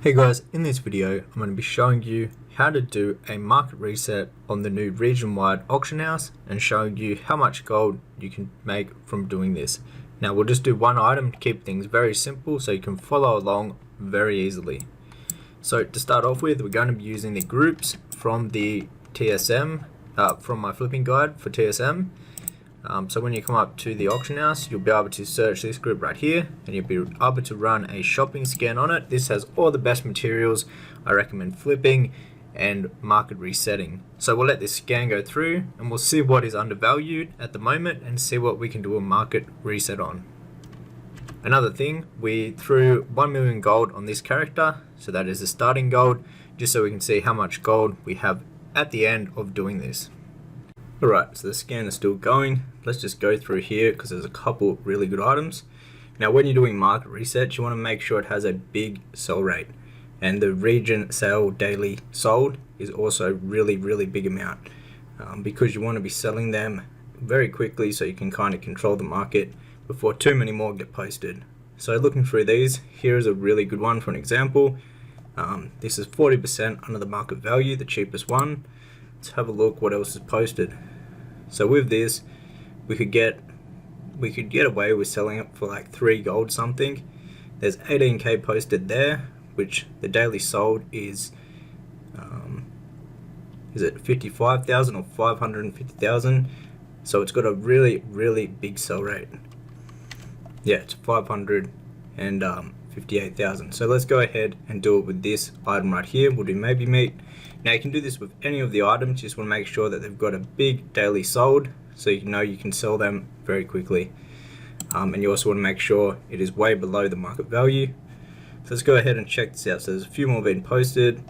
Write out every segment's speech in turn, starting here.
Hey guys, in this video I'm going to be showing you how to do a market reset on the new region-wide auction house and showing you how much gold you can make from doing this. Now we'll just do one item to keep things very simple so you can follow along very easily. So to start off with, we're going to be using the groups from the TSM, from my flipping guide for TSM. So when you come up to the auction house, you'll be able to search this group right here and you'll be able to run a shopping scan on it. This has all the best materials I recommend flipping and market resetting. So we'll let this scan go through and we'll see what is undervalued at the moment and see what we can do a market reset on. Another thing, we threw 1 million gold on this character, so that is the starting gold, just so we can see how much gold we have at the end of doing this. Alright, so the scan is still going. Let's just go through here because there's a couple really good items. Now when you're doing market resets, you want to make sure it has a big sell rate. And the region sale daily sold is also really big amount. Because you want to be selling them very quickly so you can kind of control the market before too many more get posted. So looking through these, here is a really good one for an example. This is 40% under the market value, the cheapest one. Let's have a look what else is posted. So with this, we could get away with selling it for like 3 gold something. There's 18k posted there, which the daily sold is it 55,000 or 550,000? So it's got a really big sell rate. Yeah, it's 558,000. So let's go ahead and do it with this item right here. We'll do maybe meat. Now you can do this with any of the items, you just want to make sure that they've got a big daily sold so you know you can sell them very quickly. And you also want to make sure it is way below the market value. So let's go ahead and check this out. So there's a few more being posted.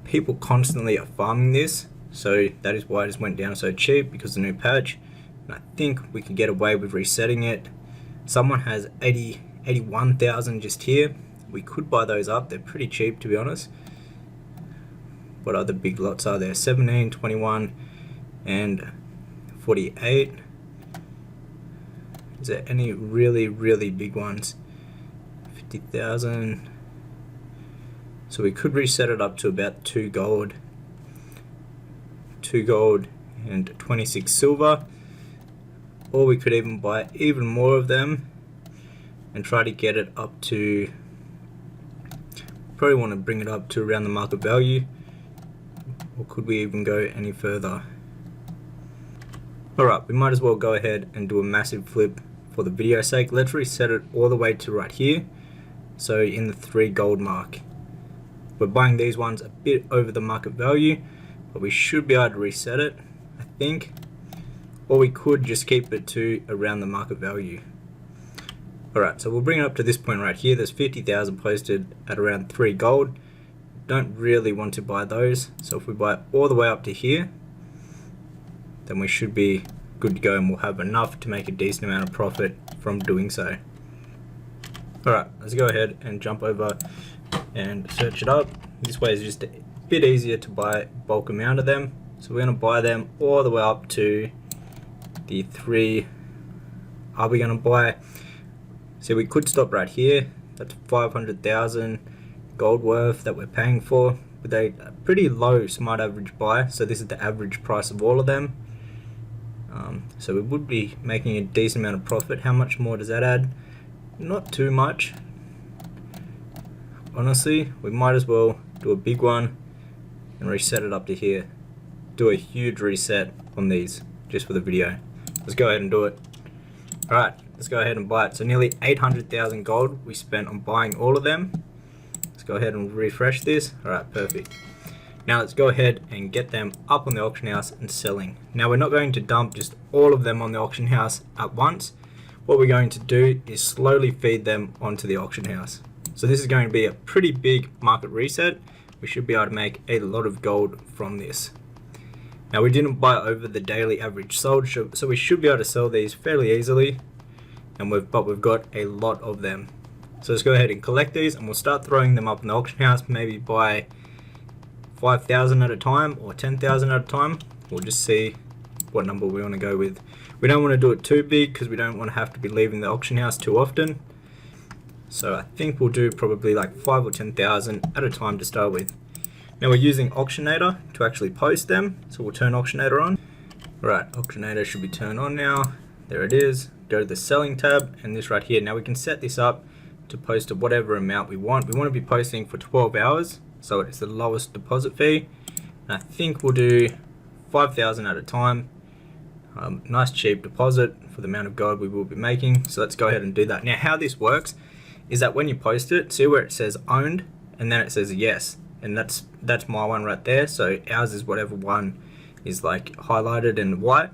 People constantly are farming this, so that is why it just went down so cheap, because of the new patch. And I think we could get away with resetting it. Someone has 81,000 just here. We could buy those up, they're pretty cheap to be honest. What other big lots are there? 17, 21, and 48. Is there any really big ones? 50,000. So we could reset it up to about 2 gold. 2 gold and 26 silver. Or we could even buy even more of them and try to get it up to, probably want to bring it up to around the market value. Or could we even go any further? Alright, we might as well go ahead and do a massive flip for the video's sake. Let's reset it all the way to right here. So in the 3 gold mark. We're buying these ones a bit over the market value, but we should be able to reset it, I think. Or we could just keep it to around the market value. Alright, so we'll bring it up to this point right here. There's 50,000 posted at around 3 gold. Don't really want to buy those, so if we buy all the way up to here, then we should be good to go and we'll have enough to make a decent amount of profit from doing so. Alright, let's go ahead and jump over and search it up. This way is just a bit easier to buy bulk amount of them. So we're going to buy them all the way up to the 3. Are we going to buy? So we could stop right here. That's 500,000 gold worth that we're paying for with a pretty low smart average buy. So this is the average price of all of them. So we would be making a decent amount of profit. How much more does that add? Not too much. Honestly, we might as well do a big one and reset it up to here. Do a huge reset on these just for the video. Let's go ahead and do it. Alright, let's go ahead and buy it. So nearly 800,000 gold we spent on buying all of them. Let's go ahead and refresh this. Alright, perfect. Now let's go ahead and get them up on the auction house and selling. Now we're not going to dump just all of them on the auction house at once. What we're going to do is slowly feed them onto the auction house. So this is going to be a pretty big market reset. We should be able to make a lot of gold from this. Now we didn't buy over the daily average sold, so we should be able to sell these fairly easily. But we've got a lot of them. So let's go ahead and collect these and we'll start throwing them up in the auction house, maybe by 5,000 at a time or 10,000 at a time. We'll just see what number we want to go with. We don't want to do it too big because we don't want to have to be leaving the auction house too often. So I think we'll do probably like 5 or 10,000 at a time to start with. Now we're using Auctionator to actually post them, so we'll turn Auctionator on. Right, Auctionator should be turned on now. There it is. Go to the selling tab and this right here. Now we can set this up to post to whatever amount we want. We want to be posting for 12 hours, so it's the lowest deposit fee. And I think we'll do 5,000 at a time. Nice cheap deposit for the amount of gold we will be making. So let's go ahead and do that. Now how this works is that when you post it, see where it says owned and then it says yes. And that's my one right there. So ours is whatever one is like highlighted in white.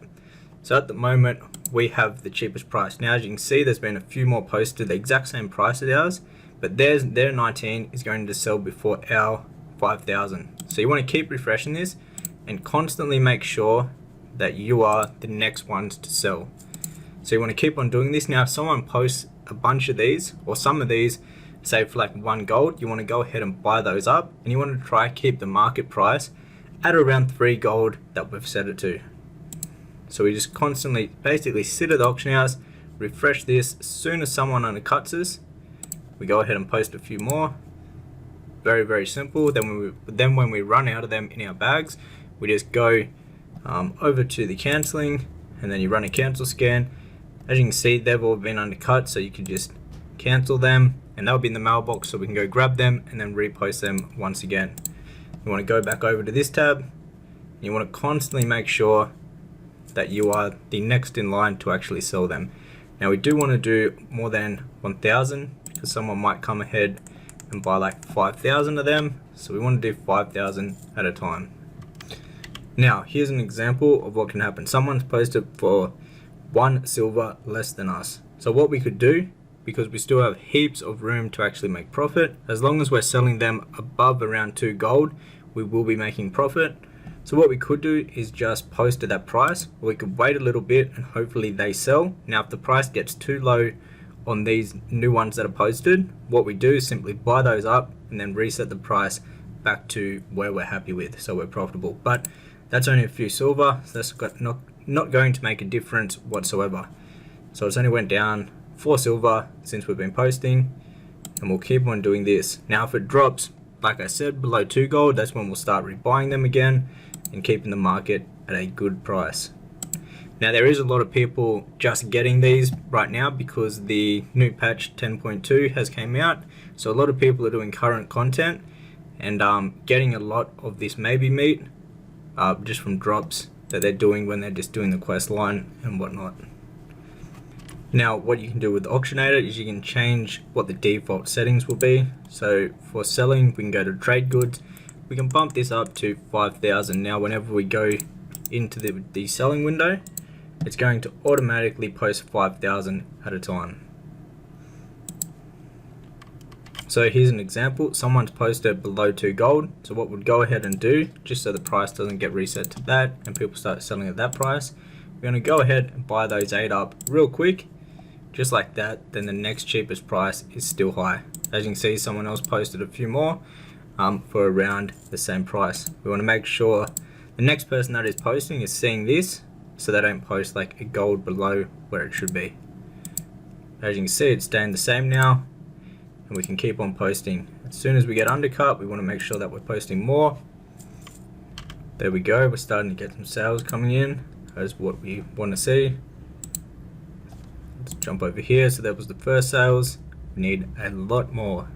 So at the moment we have the cheapest price. Now as you can see, there's been a few more posted the exact same price as ours, but their 19 is going to sell before our 5,000. So you want to keep refreshing this and constantly make sure that you are the next ones to sell. So you want to keep on doing this. Now if someone posts a bunch of these or some of these, say for like 1 gold, you want to go ahead and buy those up, and you want to try keep the market price at around 3 gold that we've set it to. So we just constantly basically sit at the auction house, refresh this. As soon as someone undercuts us, we go ahead and post a few more. Very, very simple. Then when we run out of them in our bags, we just go over to the cancelling, and then you run a cancel scan. As you can see, they've all been undercut, so you can just cancel them, and they'll be in the mailbox, so we can go grab them and then repost them once again. You want to go back over to this tab. You want to constantly make sure that you are the next in line to actually sell them. Now we do want to do more than 1,000 because someone might come ahead and buy like 5,000 of them. So we want to do 5,000 at a time. Now here's an example of what can happen. Someone's posted for 1 silver less than us. So what we could do, because we still have heaps of room to actually make profit, as long as we're selling them above around 2 gold, we will be making profit. So what we could do is just post at that price, or we could wait a little bit and hopefully they sell. Now if the price gets too low on these new ones that are posted, what we do is simply buy those up and then reset the price back to where we're happy with, so we're profitable. But that's only a few silver, so that's not going to make a difference whatsoever. So it's only went down 4 silver since we've been posting, and we'll keep on doing this. Now if it drops, like I said, below 2 gold, that's when we'll start rebuying them again and keeping the market at a good price. Now there is a lot of people just getting these right now because the new patch 10.2 has came out, so a lot of people are doing current content and getting a lot of this maybe meat just from drops that they're doing when they're just doing the quest line and whatnot. Now what you can do with the Auctionator is you can change what the default settings will be. So for selling, we can go to trade goods. We can bump this up to 5,000. Now whenever we go into the selling window, it's going to automatically post 5,000 at a time. So here's an example. Someone's posted below 2 gold. So what we'd go ahead and do, just so the price doesn't get reset to that and people start selling at that price, we're going to go ahead and buy those 8 up real quick, just like that. Then the next cheapest price is still high. As you can see, someone else posted a few more for around the same price. We want to make sure the next person that is posting is seeing this, so they don't post like a gold below where it should be. As you can see, it's staying the same now, and we can keep on posting. As soon as we get undercut, we want to make sure that we're posting more. There we go, we're starting to get some sales coming in. That's what we want to see. Let's jump over here. So that was the first sales. We need a lot more.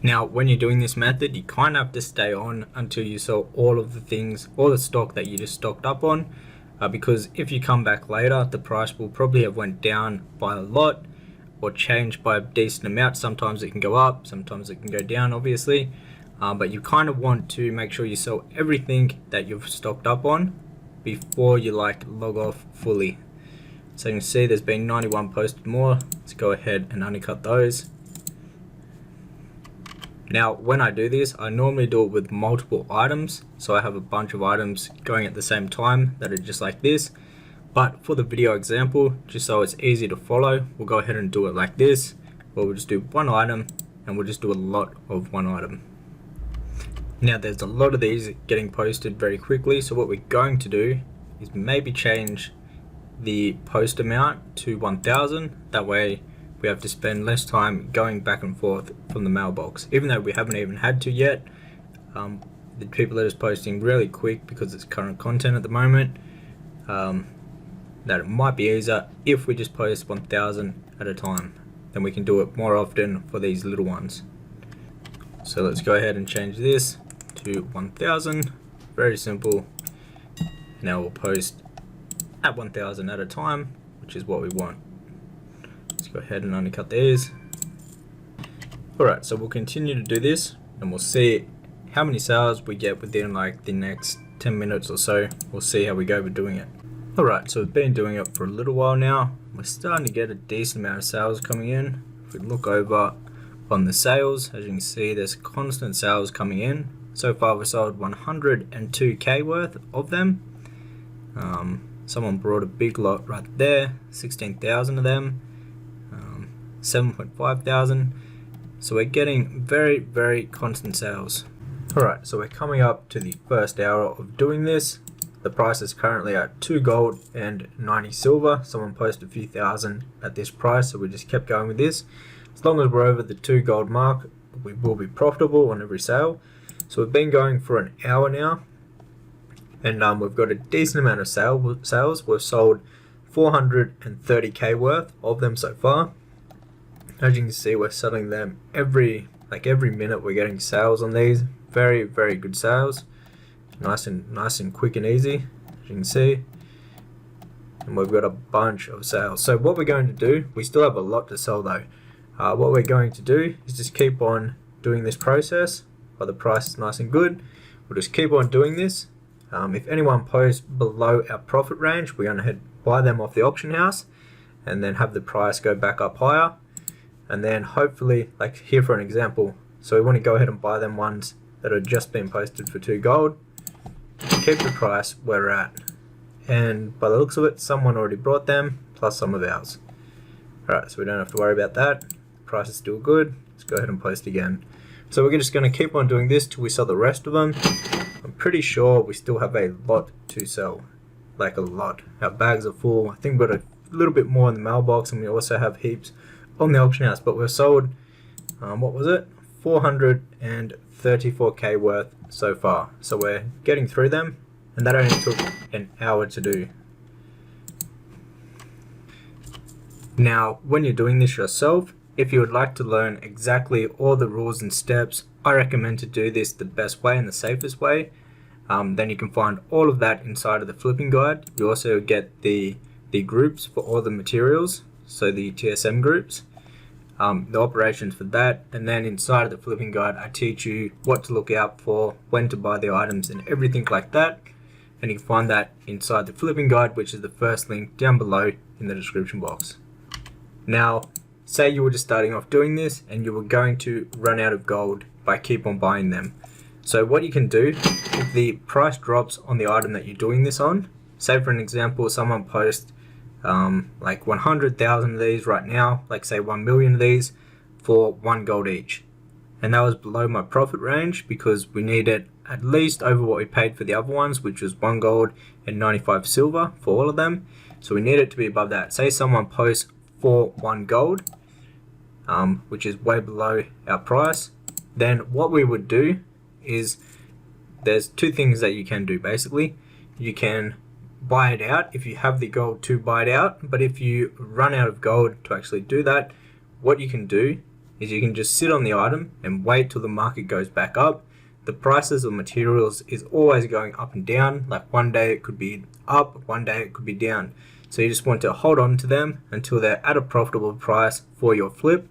Now when you're doing this method, you kind of have to stay on until you sell all of the things, all the stock that you just stocked up on, because if you come back later, the price will probably have went down by a lot or changed by a decent amount. Sometimes it can go up, sometimes it can go down, obviously, but you kind of want to make sure you sell everything that you've stocked up on before you like log off fully. So you can see there's been 91 posted more. Let's go ahead and undercut those. Now when I do this, I normally do it with multiple items, so I have a bunch of items going at the same time that are just like this. But for the video example, just so it's easy to follow, we'll go ahead and do it like this, where we'll just do one item and we'll just do a lot of one item. Now there's a lot of these getting posted very quickly, so what we're going to do is maybe change the post amount to 1,000. That way we have to spend less time going back and forth from the mailbox, even though we haven't even had to yet. The people are just posting really quick because it's current content at the moment. That it might be easier if we just post 1,000 at a time. Then we can do it more often for these little ones. So let's go ahead and change this to 1,000. Very simple. Now we'll post at 1,000 at a time, which is what we want. Let's go ahead and undercut these. Alright, so we'll continue to do this and we'll see how many sales we get within like the next 10 minutes or so. We'll see how we go with doing it. Alright, so we've been doing it for a little while now. We're starting to get a decent amount of sales coming in. If we look over on the sales, as you can see, there's constant sales coming in. So far we've sold 102k worth of them. Someone brought a big lot right there, 16,000 of them, 7.5 thousand. So we're getting very constant sales. Alright, so we're coming up to the first hour of doing this. The price is currently at 2 gold and 90 silver. Someone posted a few thousand at this price, so we just kept going with this. As long as we're over the 2 gold mark, we will be profitable on every sale. So we've been going for an hour now, and we've got a decent amount of sales. We've sold 430k worth of them so far. As you can see, we're selling them every minute. We're getting sales on these. Very good sales. Nice and quick and easy, as you can see. And we've got a bunch of sales. So what we're going to do, we still have a lot to sell though. What we're going to do is just keep on doing this process. While the price is nice and good, we'll just keep on doing this. If anyone posts below our profit range, we're going to buy them off the auction house and then have the price go back up higher. And then hopefully, like here for an example, so we want to go ahead and buy them ones that have just been posted for 2 gold. Keep the price where we're at. And by the looks of it, someone already brought them, plus some of ours. Alright, so we don't have to worry about that. The price is still good. Let's go ahead and post again. So we're just going to keep on doing this till we sell the rest of them. I'm pretty sure we still have a lot to sell. Like a lot. Our bags are full. I think we've got a little bit more in the mailbox, and we also have heaps on the auction house. But we've sold, what was it? 434k worth so far. So we're getting through them, and that only took an hour to do. Now, when you're doing this yourself, if you would like to learn exactly all the rules and steps, I recommend to do this the best way and the safest way. Then you can find all of that inside of the flipping guide. You also get the groups for all the materials, so the TSM groups. The operations for that, and then inside of the flipping guide I teach you what to look out for, when to buy the items and everything like that, and you can find that inside the flipping guide, which is the first link down below in the description box. Now say you were just starting off doing this and you were going to run out of gold by keep on buying them. So what you can do, if the price drops on the item that you're doing this on, say for an example someone posts like 100,000 of these right now, like say 1 million of these for 1 gold each. And that was below my profit range because we needed at least over what we paid for the other ones, which was 1 gold and 95 silver for all of them. So we need it to be above that. Say someone posts for 1 gold, which is way below our price. Then what we would do is, there's 2 things that you can do basically. You can buy it out if you have the gold to buy it out, but if you run out of gold to actually do that, what you can do is you can just sit on the item and wait till the market goes back up. The prices of materials is always going up and down, like one day it could be up, one day it could be down. So you just want to hold on to them until they're at a profitable price for your flip.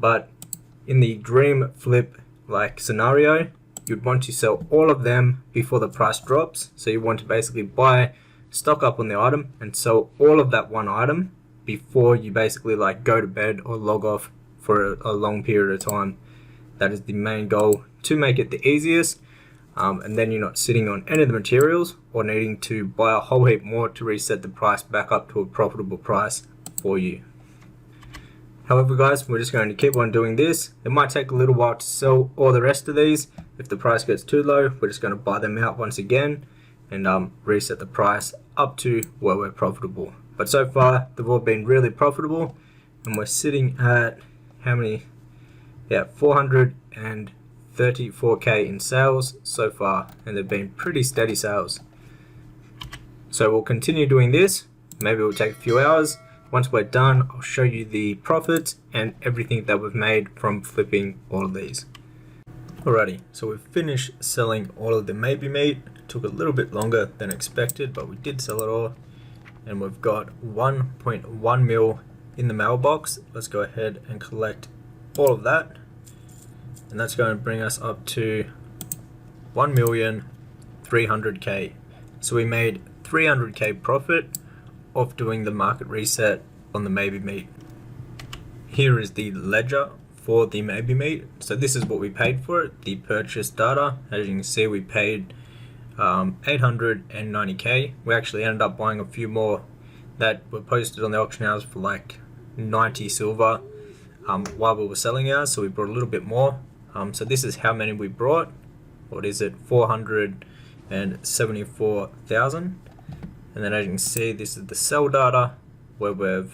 But in the dream flip like scenario, you'd want to sell all of them before the price drops. So you want to basically buy, stock up on the item and sell all of that one item before you basically like go to bed or log off for a long period of time. That is the main goal, to make it the easiest, and then you're not sitting on any of the materials or needing to buy a whole heap more to reset the price back up to a profitable price for you. However guys, we're just going to keep on doing this. It might take a little while to sell all the rest of these. If the price gets too low, we're just going to buy them out once again and reset the price up to where we're profitable. But so far they've all been really profitable, and we're sitting at how many? Yeah, 434k in sales so far, and they've been pretty steady sales. So we'll continue doing this. Maybe it'll take a few hours. Once we're done, I'll show you the profits and everything that we've made from flipping all of these. Alrighty, so we've finished selling all of the maybe meat. It took a little bit longer than expected, but we did sell it all. And we've got 1.1 mil in the mailbox. Let's go ahead and collect all of that. And that's going to bring us up to 1,300,000. So we made 300k profit of doing the market reset on the maybe meat. Here is the ledger for the maybe meat. So this is what we paid for it, the purchase data. As you can see, we paid 890k. We actually ended up buying a few more that were posted on the auction house for like 90 silver while we were selling ours, so we brought a little bit more. So this is how many we brought. What is it? 474,000. And then as you can see, this is the sell data where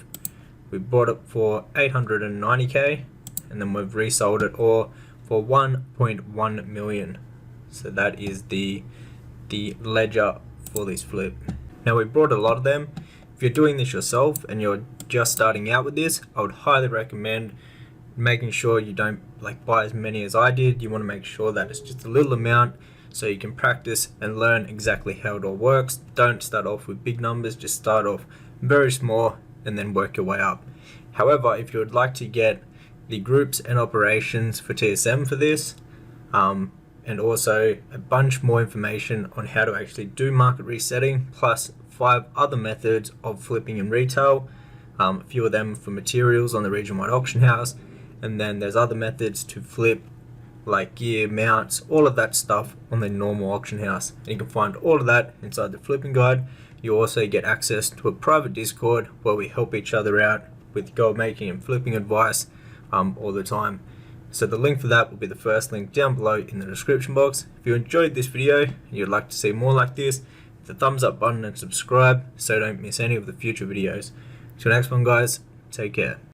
we bought it for 890k, and then we've resold it all for 1.1 million. So that is the ledger for this flip. Now we brought a lot of them. If you're doing this yourself and you're just starting out with this, I would highly recommend making sure you don't buy as many as I did. You want to make sure that it's just a little amount so you can practice and learn exactly how it all works. Don't start off with big numbers, just start off very small and then work your way up. However, if you would like to get the groups and operations for TSM for this, and also a bunch more information on how to actually do market resetting, plus 5 other methods of flipping in retail, a few of them for materials on the region-wide auction house, and then there's other methods to flip like gear, mounts, all of that stuff on the normal auction house. And you can find all of that inside the flipping guide. You also get access to a private Discord where we help each other out with gold making and flipping advice all the time. So the link for that will be the first link down below in the description box. If you enjoyed this video and you'd like to see more like this, hit the thumbs up button and subscribe so don't miss any of the future videos. Till next one guys, take care.